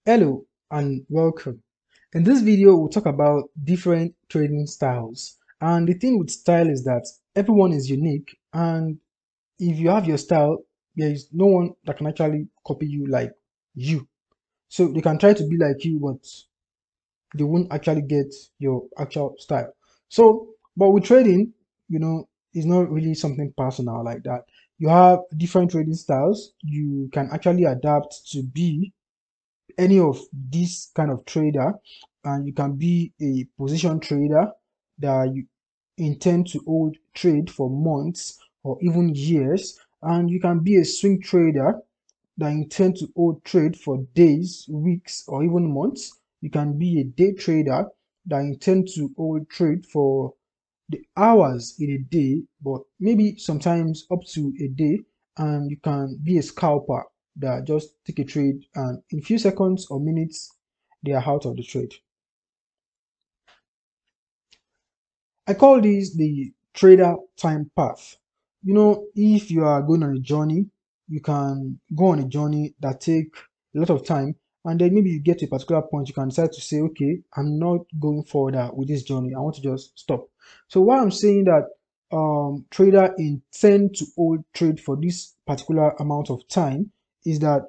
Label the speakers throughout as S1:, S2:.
S1: Hello and welcome. In this video, we'll talk about different trading styles. And the thing with style is that everyone is unique, and if you have your style, there is no one that can actually copy you like you. So they can try to be like you, but they won't actually get your actual style. So, but with trading, it's not really something personal like that. You have different trading styles. You can actually adapt to be any of this kind of trader, and you can be a position trader that you intend to hold trade for months or even years, and you can be a swing trader that intend to hold trade for days, weeks, or even months. You can be a day trader that intend to hold trade for the hours in a day, but maybe sometimes up to a day. And you can be a scalper that just take a trade and in few seconds or minutes they are out of the trade. I call this the trader time path. If you are going on a journey, you can go on a journey that take a lot of time, and then maybe you get to a particular point, you can decide to say, okay, I'm not going further with this journey. I want to just stop. So why I'm saying that trader intend to hold trade for this particular amount of time is that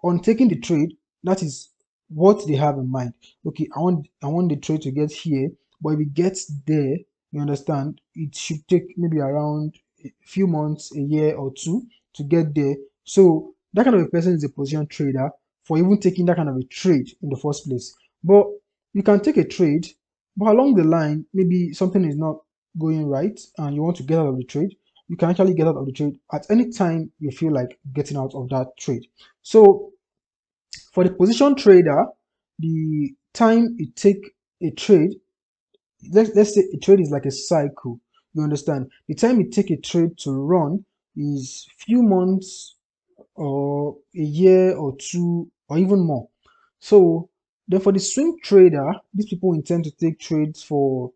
S1: on taking the trade, that is what they have in mind. Okay, I want the trade to get here, but if it gets there, you understand, it should take maybe around a few months, a year or two to get there. So that kind of a person is a position trader for even taking that kind of a trade in the first place. But you can take a trade, but along the line, maybe something is not going right and you want to get out of the trade. You can actually get out of the trade at any time you feel like getting out of that trade. So for the position trader, the time it take a trade, let's say a trade is like a cycle. You understand? The time it take a trade to run is few months or a year or two or even more. So then for the swing trader, these people intend to take trades for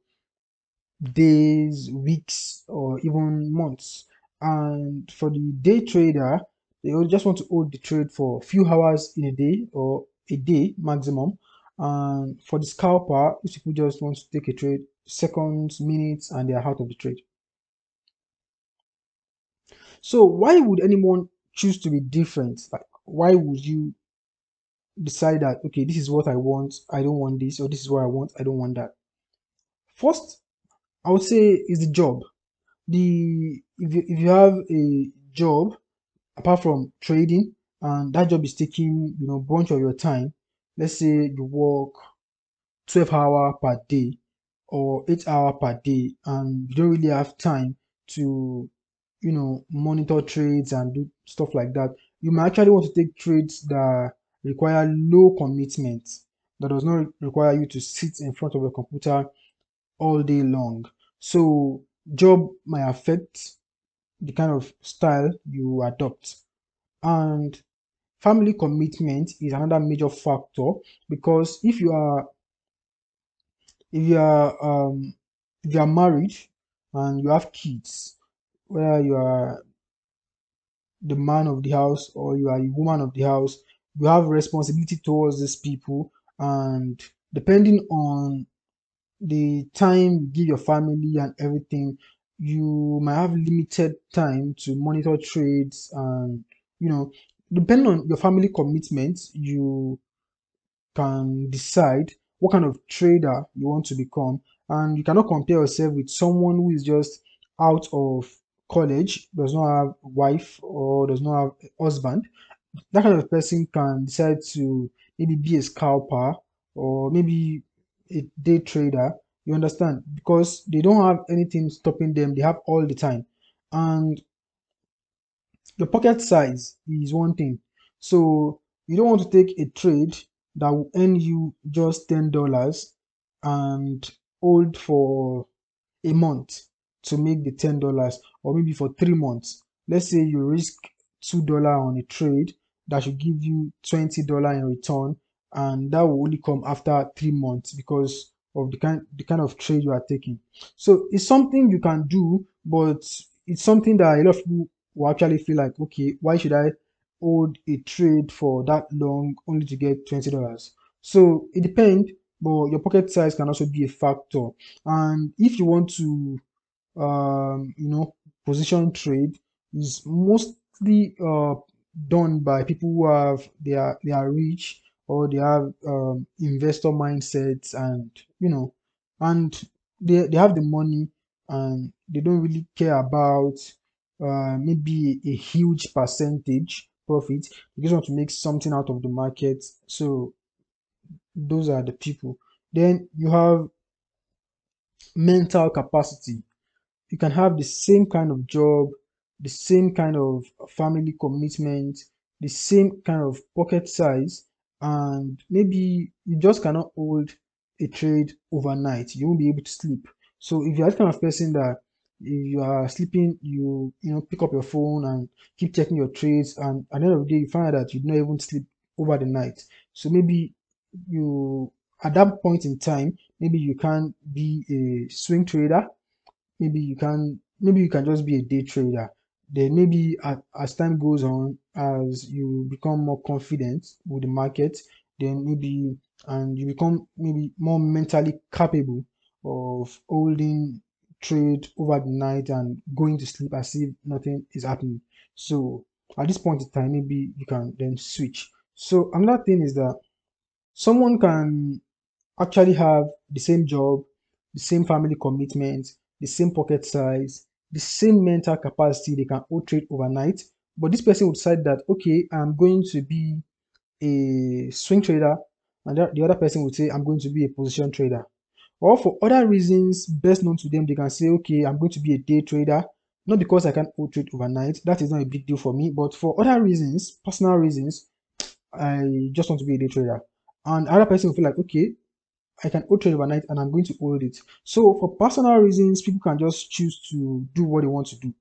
S1: days, weeks, or even months. And for the day trader, they will just want to hold the trade for a few hours in a day or a day maximum. And for the scalper, these people just want to take a trade seconds, minutes, and they are out of the trade. So why would anyone choose to be different? Like, why would you decide that, okay, this is what I want, I don't want this, or this is what I want, I don't want that? First, I would say is the job. If you have a job apart from trading, and that job is taking bunch of your time, let's say you work 12 hours per day or 8 hours per day, and you don't really have time to monitor trades and do stuff like that, you might actually want to take trades that require low commitment, that does not require you to sit in front of a computer all day long. So job might affect the kind of style you adopt. And family commitment is another major factor, because if you are if you are married and you have kids, whether you are the man of the house or you are a woman of the house, you have responsibility towards these people. And depending on the time you give your family and everything, you might have limited time to monitor trades. And you know depending on your family commitments, you can decide what kind of trader you want to become. And you cannot compare yourself with someone who is just out of college, does not have wife or does not have a husband. That kind of person can decide to maybe be a scalper or maybe a day trader. You understand? Because they don't have anything stopping them, they have all the time. And your pocket size is one thing. So you don't want to take a trade that will earn you just $10 and hold for a month to make the $10, or maybe for 3 months. Let's say you risk $2 on a trade that should give you $20 in return, and that will only come after 3 months because of the kind of trade you are taking. So it's something you can do, but it's something that a lot of people will actually feel like, okay, why should I hold a trade for that long only to get $20. So it depends, but your pocket size can also be a factor. And if you want to you know, position trade is mostly done by people who have they are rich, or they have investor mindsets, and you know, and they have the money, and they don't really care about maybe a huge percentage profit. They just want to make something out of the market. So those are the people. Then you have mental capacity. You can have the same kind of job, the same kind of family commitment, the same kind of pocket size, and maybe you just cannot hold a trade overnight. You won't be able to sleep. So if you're that kind of person that if you are sleeping, you know, pick up your phone and keep checking your trades, and at the end of the day, you find out that you don't even sleep over the night. So maybe you at that point in time, maybe you can be a swing trader. Maybe you can just be a day trader. Then maybe as time goes on, as you become more confident with the market, then maybe and you become maybe more mentally capable of holding trade over the night and going to sleep as if nothing is happening. So at this point in time, maybe you can then switch. So another thing is that someone can actually have the same job, the same family commitment, the same pocket size, the same mental capacity. They can all trade overnight. But this person would decide that, okay, I'm going to be a swing trader, and the other person would say, I'm going to be a position trader. Or for other reasons best known to them, they can say, okay, I'm going to be a day trader. Not because I can all trade overnight, that is not a big deal for me, but for other reasons, personal reasons, I just want to be a day trader. And other person will feel like, okay, I can hold trade overnight and I'm going to hold it. So for personal reasons, people can just choose to do what they want to do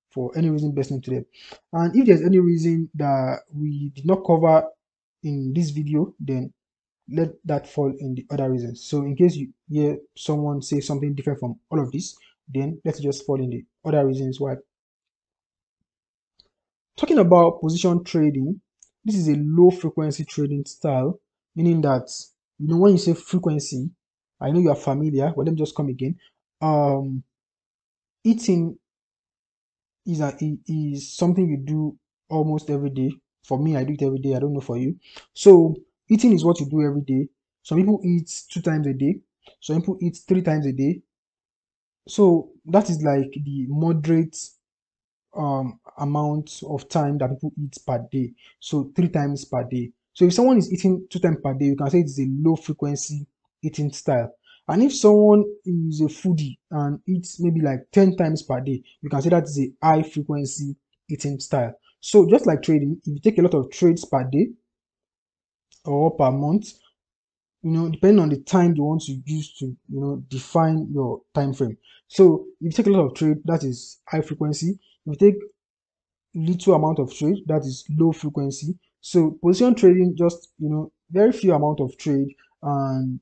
S1: for any reason best known to them. And if there's any reason that we did not cover in this video, then let that fall in the other reasons. So in case you hear someone say something different from all of this, then let's just fall in the other reasons why. Talking about position trading, this is a low frequency trading style, meaning that, you know, when you say frequency, I know you are familiar, but let me just come again. Um, Eating is something you do almost every day. For me, I do it every day. I don't know for you. So eating is what you do every day. Some people eat 2 times a day. Some people eat 3 times a day. So that is like the moderate amount of time that people eat per day. So 3 times per day. So if someone is eating 2 times per day, you can say it's a low frequency eating style. And if someone is a foodie and eats maybe like 10 times per day, you can say that is a high frequency eating style. So just like trading, if you take a lot of trades per day or per month, you know, depending on the time you want to use to, you know, define your time frame. So if you take a lot of trade, that is high frequency. If you take little amount of trade, that is low frequency. So position trading, just, you know, very few amount of trade, and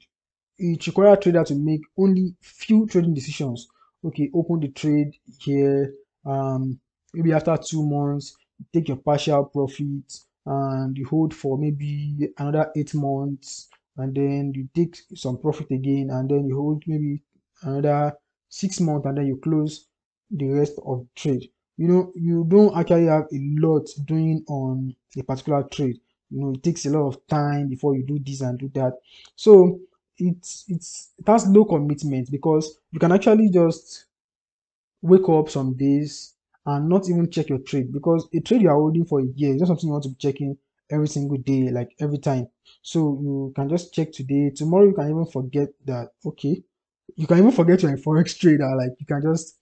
S1: it requires a trader to make only few trading decisions. Okay, open the trade here, maybe after 2 months take your partial profit and you hold for maybe another 8 months, and then you take some profit again, and then you hold maybe another 6 months, and then you close the rest of the trade. You know, you don't actually have a lot doing on a particular trade. You know, it takes a lot of time before you do this and do that. So it has low commitment, because you can actually just wake up some days and not even check your trade, because a trade you are holding for a year is not something you want to be checking every single day, like every time. So you can just check today, tomorrow you can even forget that. Okay, you can even forget you're a forex trader. Like you can just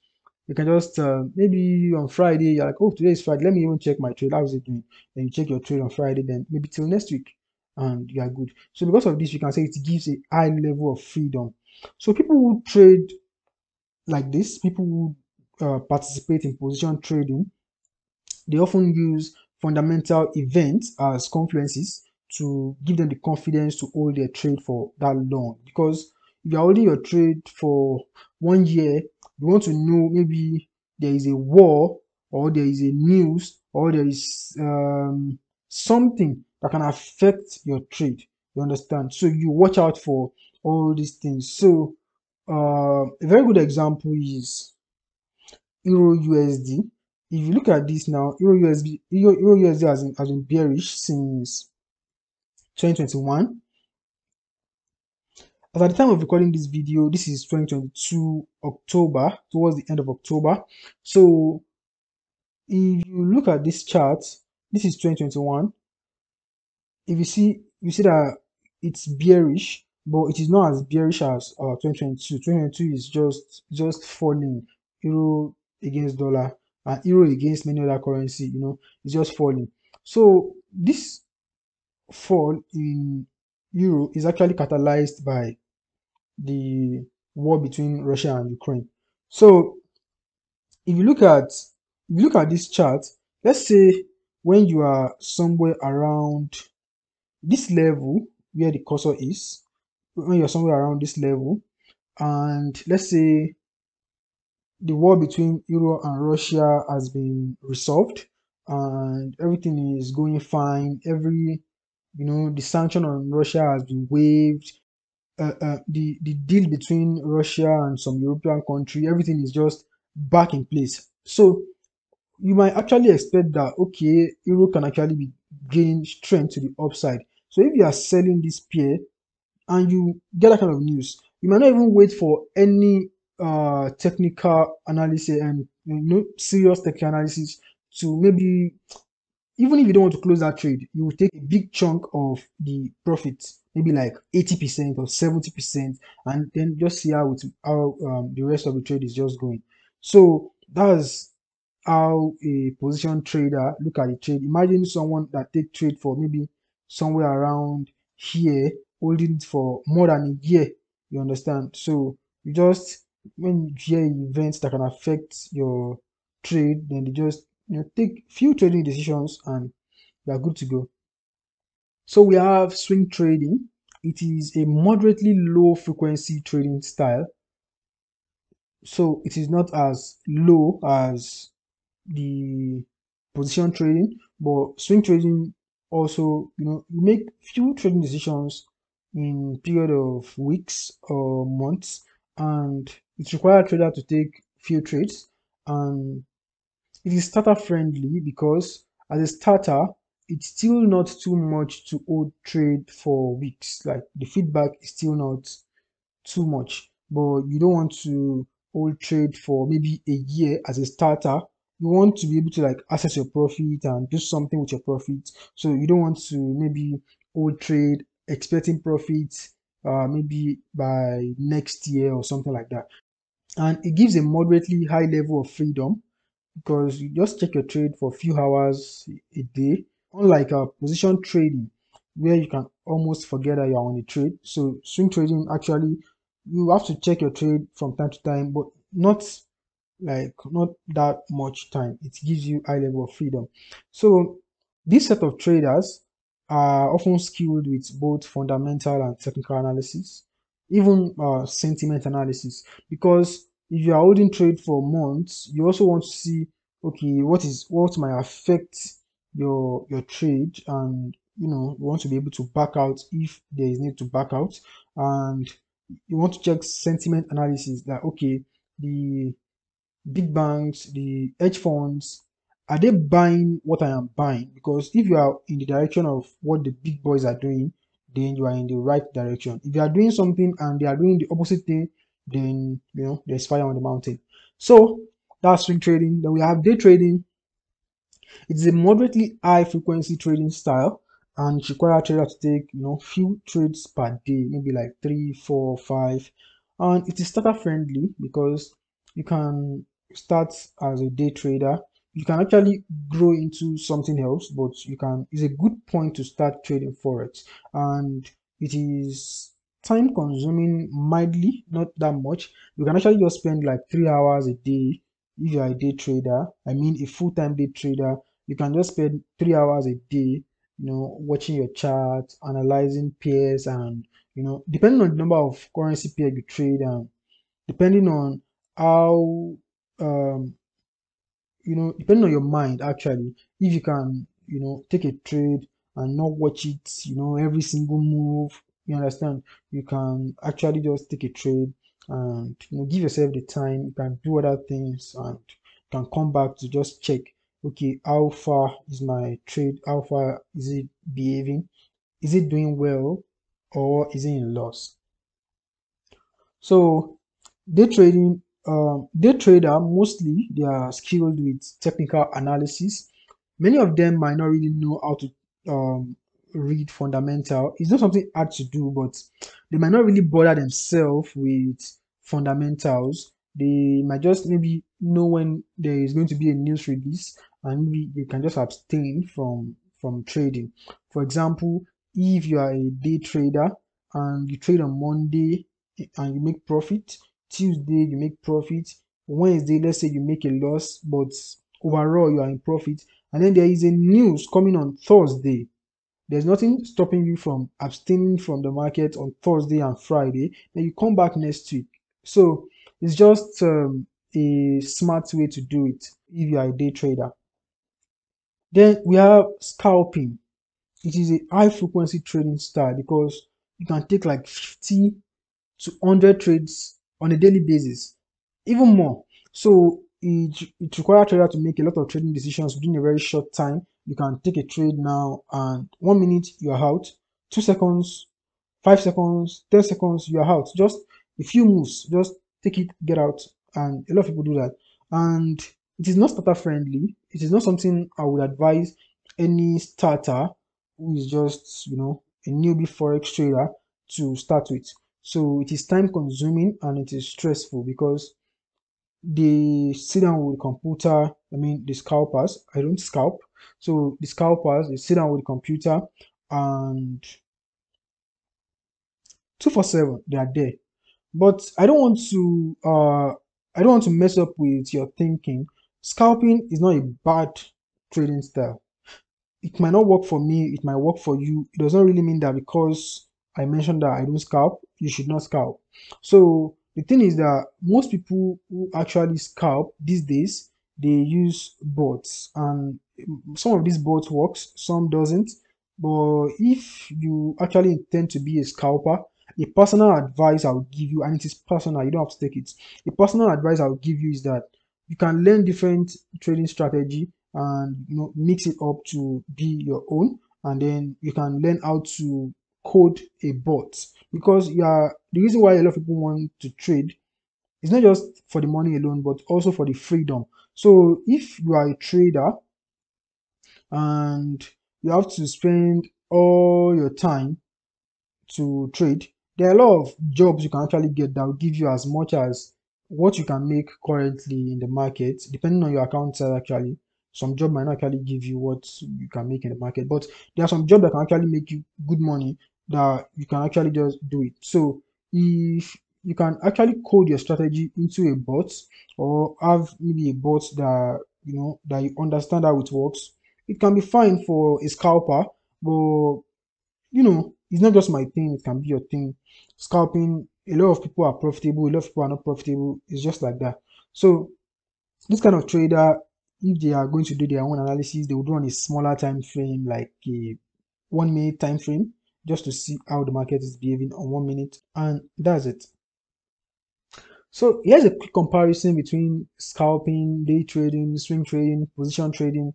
S1: maybe on Friday you're like, oh, today is Friday, let me even check my trade, how is it doing? Then you check your trade on Friday, then maybe till next week, and you are good. So because of this, you can say it gives a high level of freedom. So people who trade like this, people who participate in position trading, they often use fundamental events as confluences to give them the confidence to hold their trade for that long. Because if you're holding your trade for 1 year, you want to know maybe there is a war or there is a news, or there is something that can affect your trade. You understand? So you watch out for all these things. So a very good example is Euro USD. If you look at this now, Euro USD has been bearish since 2021. As at the time of recording this video, this is 2022 October, towards the end of October. So if you look at this chart, this is 2021. If you see that it's bearish, but it is not as bearish as 2022. 2022 is just falling, euro against dollar and euro against many other currency. It's just falling. So this fall in euro is actually catalyzed by the war between Russia and Ukraine. So if you look at this chart, let's say when you are somewhere around this level where the cursor is, when you're somewhere around this level, and let's say the war between Euro and Russia has been resolved and everything is going fine, the sanction on Russia has been waived, the deal between Russia and some European country, everything is just back in place. So you might actually expect that, okay, euro can actually be gaining strength to the upside. So if you are selling this pair and you get that kind of news, you might not even wait for any technical analysis and serious technical analysis to maybe, even if you don't want to close that trade, you will take a big chunk of the profit, maybe like 80% or 70%, and then just see how the rest of the trade is just going. So that's how a position trader look at the trade. Imagine someone that take trade for maybe somewhere around here, holding it for more than a year. You understand? So you just, when you hear events that can affect your trade, then you just take few trading decisions and you are good to go. So we have swing trading. It is a moderately low frequency trading style. So it is not as low as the position trading, but swing trading also, you make few trading decisions in period of weeks or months, and it requires trader to take few trades, and it is starter friendly because as a starter, it's still not too much to hold trade for weeks. Like the feedback is still not too much, but you don't want to hold trade for maybe a year as a starter. You want to be able to like access your profit and do something with your profit. So you don't want to maybe hold trade expecting profit maybe by next year or something like that. And it gives a moderately high level of freedom because you just check your trade for a few hours a day, unlike position trading where you can almost forget that you're on a trade. So swing trading, actually you have to check your trade from time to time, but not that much time. It gives you high level of freedom. So this set of traders are often skilled with both fundamental and technical analysis, even sentiment analysis, because if you are holding trade for months, you also want to see, okay, what might affect your trade, and you want to be able to back out if there is need to back out, and you want to check sentiment analysis that, okay, the big banks, the hedge funds, are they buying what I am buying? Because if you are in the direction of what the big boys are doing, then you are in the right direction. If you are doing something and they are doing the opposite thing, then there's fire on the mountain. So that's swing trading. Then we have day trading. It's a moderately high frequency trading style, and it requires trader to take few trades per day, maybe like 3, 4, 5. And it is starter friendly because you can start as a day trader. You can actually grow into something else, but it's a good point to start trading forex. And it is time consuming mildly, not that much. You can actually just spend like 3 hours a day if you are a day trader. I mean a full-time day trader. You can just spend 3 hours a day, watching your chart, analyzing pairs, and depending on the number of currency pair you trade, and depending on how depending on your mind, actually, if you can, take a trade and not watch it, every single move, you understand, you can actually just take a trade and, give yourself the time. You can do other things and can come back to just check, okay, how far is my trade? How far is it behaving? Is it doing well or is it in loss? So day trader mostly they are skilled with technical analysis. Many of them might not really know how to read fundamental. It's not something hard to do, but they might not really bother themselves with fundamentals. They might just maybe know when there is going to be a news release, and maybe they can just abstain from trading. For example, if you are a day trader and you trade on Monday and you make profit, Tuesday you make profit, Wednesday let's say you make a loss, but overall you are in profit, and then there is a news coming on Thursday. There's nothing stopping you from abstaining from the market on Thursday and Friday. Then you come back next week. So it's just a smart way to do it if you are a day trader. Then we have scalping. It is a high frequency trading style because you can take like 50 to 100 trades on a daily basis, even more. So it requires trader to make a lot of trading decisions within a very short time. You can take a trade now, and 1 minute you are out, 2 seconds, 5 seconds, 10 seconds you are out. Just a few moves, just take it, get out, and a lot of people do that. And it is not starter friendly. It is not something I would advise any starter who is just a newbie forex trader to start with. So it is time consuming and it is stressful because they sit down with computer. I mean, the scalpers. I don't scalp. So the scalpers, they sit down with computer and 247 they are there. But I don't want to mess up with your thinking. Scalping is not a bad trading style. It might not work for me, it might work for you. It does not really mean that because I mentioned that I don't scalp, you should not scalp. So the thing is that most people who actually scalp these days, they use bots, and some of these bots works, some doesn't. But if you actually intend to be a scalper, a personal advice I will give you, and it is personal, you don't have to take it. A personal advice I will give you is that you can learn different trading strategy and mix it up to be your own, and then you can learn how to code a bot, because the reason why a lot of people want to trade is not just for the money alone but also for the freedom. So if you are a trader and you have to spend all your time to trade, there are a lot of jobs you can actually get that will give you as much as what you can make currently in the market, depending on your account size. Actually, some job might not actually give you what you can make in the market, but there are some jobs that can actually make you good money that you can actually just do it. So if you can actually code your strategy into a bot, or have maybe a bot that that you understand how it works, it can be fine for a scalper. But it's not just my thing, it can be your thing. Scalping, a lot of people are profitable, a lot of people are not profitable. It's just like that. So this kind of trader, if they are going to do their own analysis, they will do on a smaller time frame, like a 1 minute time frame, just to see how the market is behaving on 1 minute, and that's it. So here's a quick comparison between scalping, day trading, swing trading, position trading.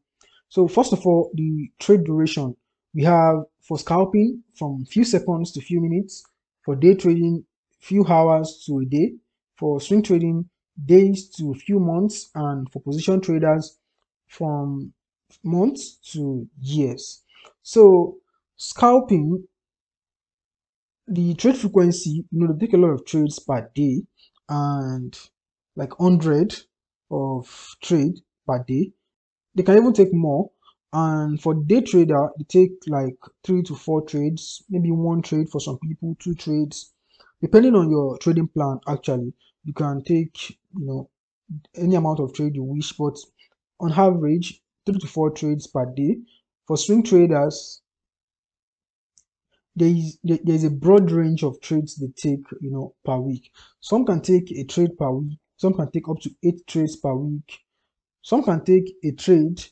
S1: So first of all, the trade duration. We have for scalping from few seconds to few minutes, for day trading few hours to a day, for swing trading days to few months, and for position traders from months to years. So scalping, the trade frequency, they take a lot of trades per day, and like 100 of trade per day. They can even take more. And for day trader, they take like 3 to 4 trades, maybe one trade for some people, 2 trades, depending on your trading plan. Actually, you can take any amount of trade you wish, but on average, 3 to 4 trades per day. For swing traders, there is a broad range of trades they take per week. Some can take a trade per week, some can take up to 8 trades per week, Some can take a trade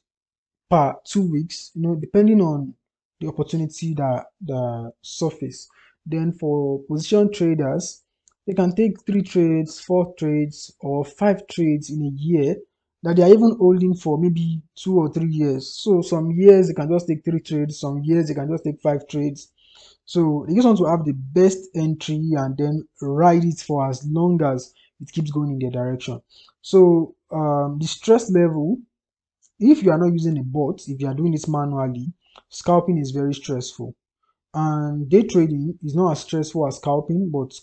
S1: per 2 weeks, depending on the opportunity that surface. Then for position traders, they can take 3 trades, 4 trades, or 5 trades in a year that they are even holding for maybe 2 or 3 years. So some years they can just take 3 trades, some years they can just take 5 trades. So they just want to have the best entry and then ride it for as long as it keeps going in their direction. So the stress level, if you are not using a bot, if you are doing this manually, scalping is very stressful. And day trading is not as stressful as scalping, but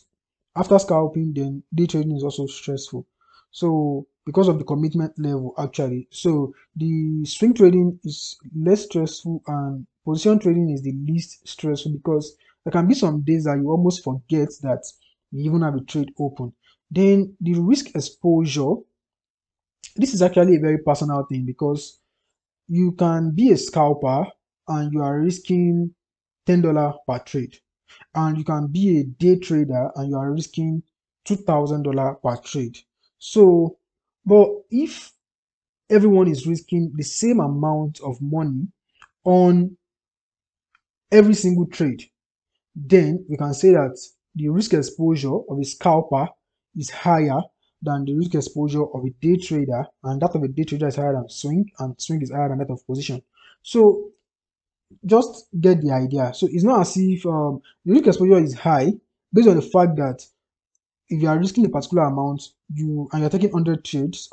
S1: after scalping, then day trading is also stressful. So because of the commitment level, actually. So the swing trading is less stressful and position trading is the least stressful, because there can be some days that you almost forget that you even have a trade open. Then the risk exposure, this is actually a very personal thing, because you can be a scalper and you are risking $10 per trade, and you can be a day trader and you are risking $2,000 per trade. So, but if everyone is risking the same amount of money on every single trade, then we can say that the risk exposure of a scalper is higher than the risk exposure of a day trader, and that of a day trader is higher than swing, and swing is higher than that of position. So just get the idea. So it's not as if the risk exposure is high based on the fact that if you are risking a particular amount, you're taking 100 trades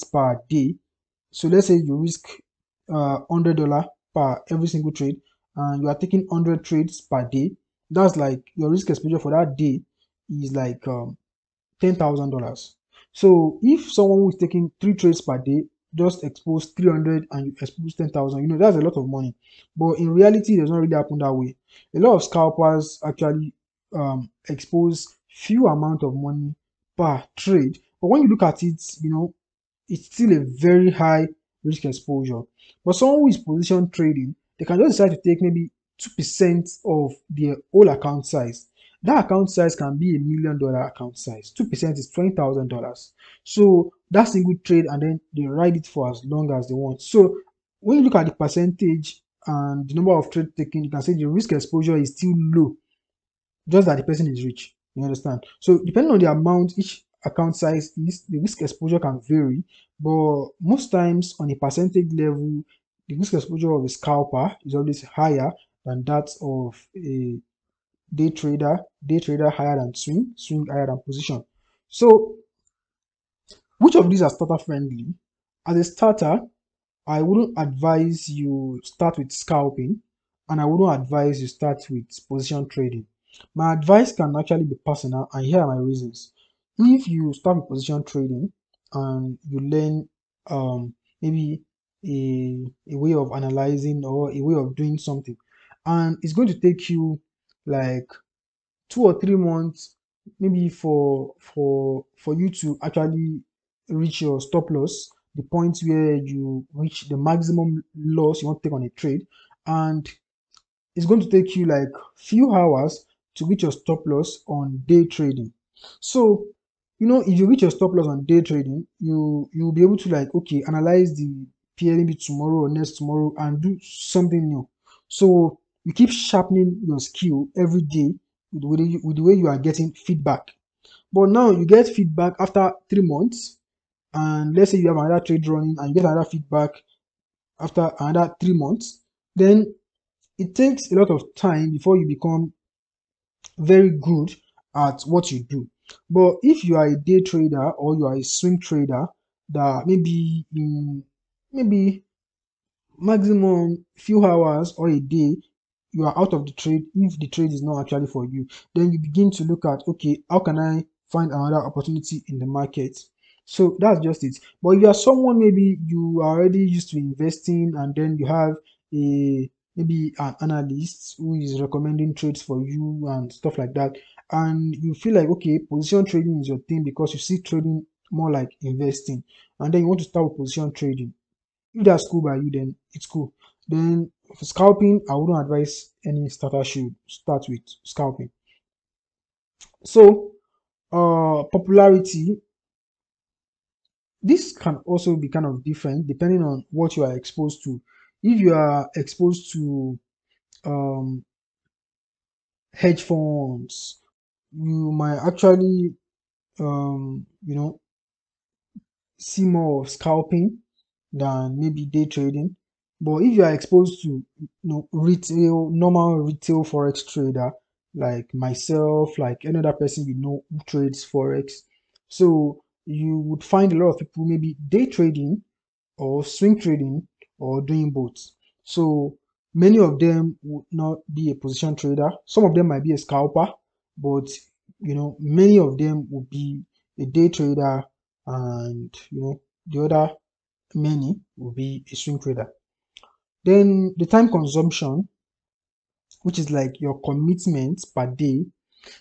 S1: per day. So let's say you risk $100 per every single trade, and you are taking 100 trades per day. That's like your risk exposure for that day is like $10,000. So if someone who is taking 3 trades per day just expose 300 and you expose 10,000, that's a lot of money. But in reality, it does not really happen that way. A lot of scalpers actually expose few amount of money per trade. But when you look at it, it's still a very high risk exposure. But someone who is position trading, they can just decide to take maybe 2% of their whole account size. That account size can be $1 million account size. 2% is $20,000. So that single trade, and then they ride it for as long as they want. So when you look at the percentage and the number of trade taken, you can say the risk exposure is still low, just that the person is rich. You understand? So depending on the amount each account size is, the risk exposure can vary, but most times on a percentage level, the risk exposure of a scalper is always higher than that of a day trader higher than swing higher than position. So which of these are starter friendly? As a starter, I wouldn't advise you start with scalping, and I wouldn't advise you start with position trading. My advice can actually be personal, and here are my reasons. If you start with position trading and you learn maybe a way of analyzing or a way of doing something, and it's going to take you like 2 or 3 months, maybe for you to actually reach your stop loss, the point where you reach the maximum loss you want to take on a trade, and it's going to take you like few hours to reach your stop loss on day trading. So if you reach your stop loss on day trading, you'll be able to like, okay, analyze the pair maybe tomorrow or next tomorrow and do something new. So you keep sharpening your skill every day with the way you are getting feedback. But now you get feedback after 3 months, and let's say you have another trade running and you get another feedback after another 3 months, then it takes a lot of time before you become very good at what you do. But if you are a day trader or you are a swing trader that maybe in maybe maximum few hours or a day you are out of the trade, if the trade is not actually for you, then you begin to look at, okay, how can I find another opportunity in the market? So that's just it. But if you are someone, maybe you are already used to investing, and then you have a maybe an analyst who is recommending trades for you and stuff like that, and you feel like, okay, position trading is your thing because you see trading more like investing, and then you want to start with position trading, if that's cool by you, then it's cool. Then for scalping, I wouldn't advise any starter should start with scalping. So popularity, This can also be kind of different depending on what you are exposed to. If you are exposed to um, hedge funds, you might actually see more of scalping than maybe day trading. But if you are exposed to retail, normal retail forex trader like myself, like any other person who trades forex, so you would find a lot of people maybe day trading or swing trading or doing both. So many of them would not be a position trader. Some of them might be a scalper, but many of them would be a day trader, and the other many will be a swing trader. Then the time consumption, which is like your commitment per day.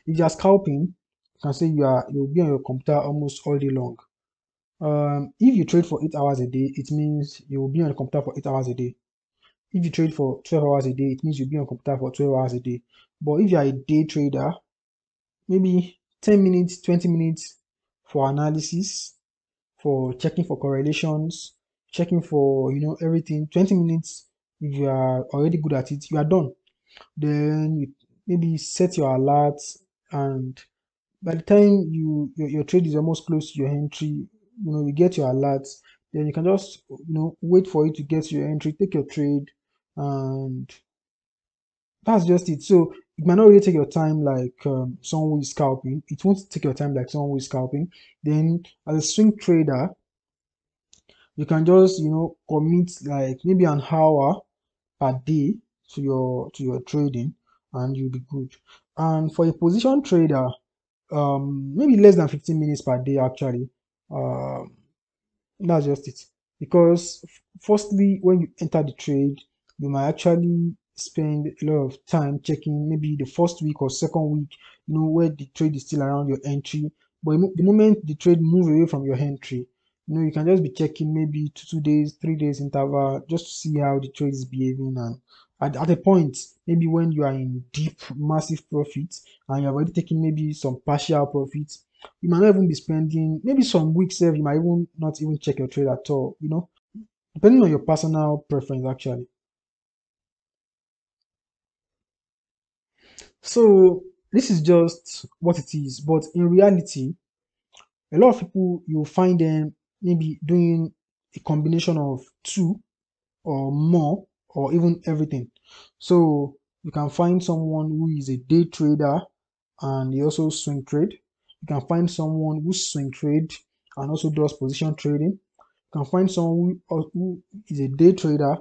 S1: If you are scalping, you can say you'll be on your computer almost all day long. If you trade for 8 hours a day, it means you will be on the computer for 8 hours a day. If you trade for 12 hours a day, it means you'll be on computer for 12 hours a day. But if you are a day trader, maybe 10 minutes, 20 minutes for analysis, for checking for correlations, checking for everything. 20 minutes, if you are already good at it, you are done. Then you maybe set your alerts, and by the time your trade is almost close to your entry, you get your alerts, then you can just wait for it to get to your entry, take your trade, and that's just it. So it might not really take your time like someone who is scalping. It won't take your time like someone who is scalping. Then as a swing trader, you can just commit like maybe an hour per day to your trading, and you'll be good. And for a position trader, maybe less than 15 minutes per day actually. um that's just it. Because firstly, when you enter the trade, you might actually spend a lot of time checking maybe the first week or second week, where the trade is still around your entry. But the moment the trade move away from your entry, you can just be checking maybe 2 days, 3 days interval just to see how the trade is behaving. And at a point, maybe when you are in deep, massive profits and you're already taking maybe some partial profits, you might not even be spending maybe some weeks you might even not even check your trade at all, depending on your personal preference actually. So this is just what it is, but in reality, a lot of people, you'll find them maybe doing a combination of two or more, or even everything. So you can find someone who is a day trader and he also swing trade. You can find someone who swing trade and also does position trading. You can find someone who is a day trader,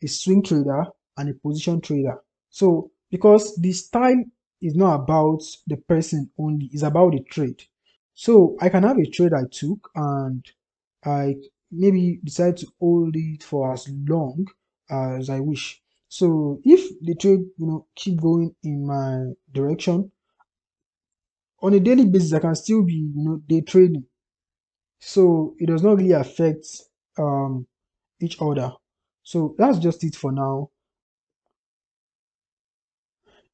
S1: a swing trader, and a position trader. So because the style is not about the person only, it's about the trade. So I can have a trade I took, and I maybe decide to hold it for as long as I wish. So if the trade, keep going in my direction on a daily basis, I can still be, day trading. So it does not really affect um, each other. So that's just it for now.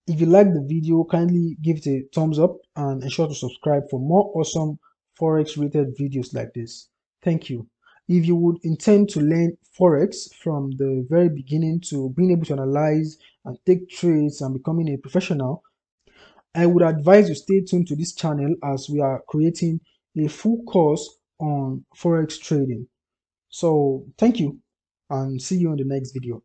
S1: If you like the video, kindly give it a thumbs up and ensure to subscribe for more awesome Forex related videos like this. Thank you. If you would intend to learn Forex from the very beginning to being able to analyze and take trades and becoming a professional, I would advise you stay tuned to this channel as we are creating a full course on Forex trading. So thank you and see you in the next video.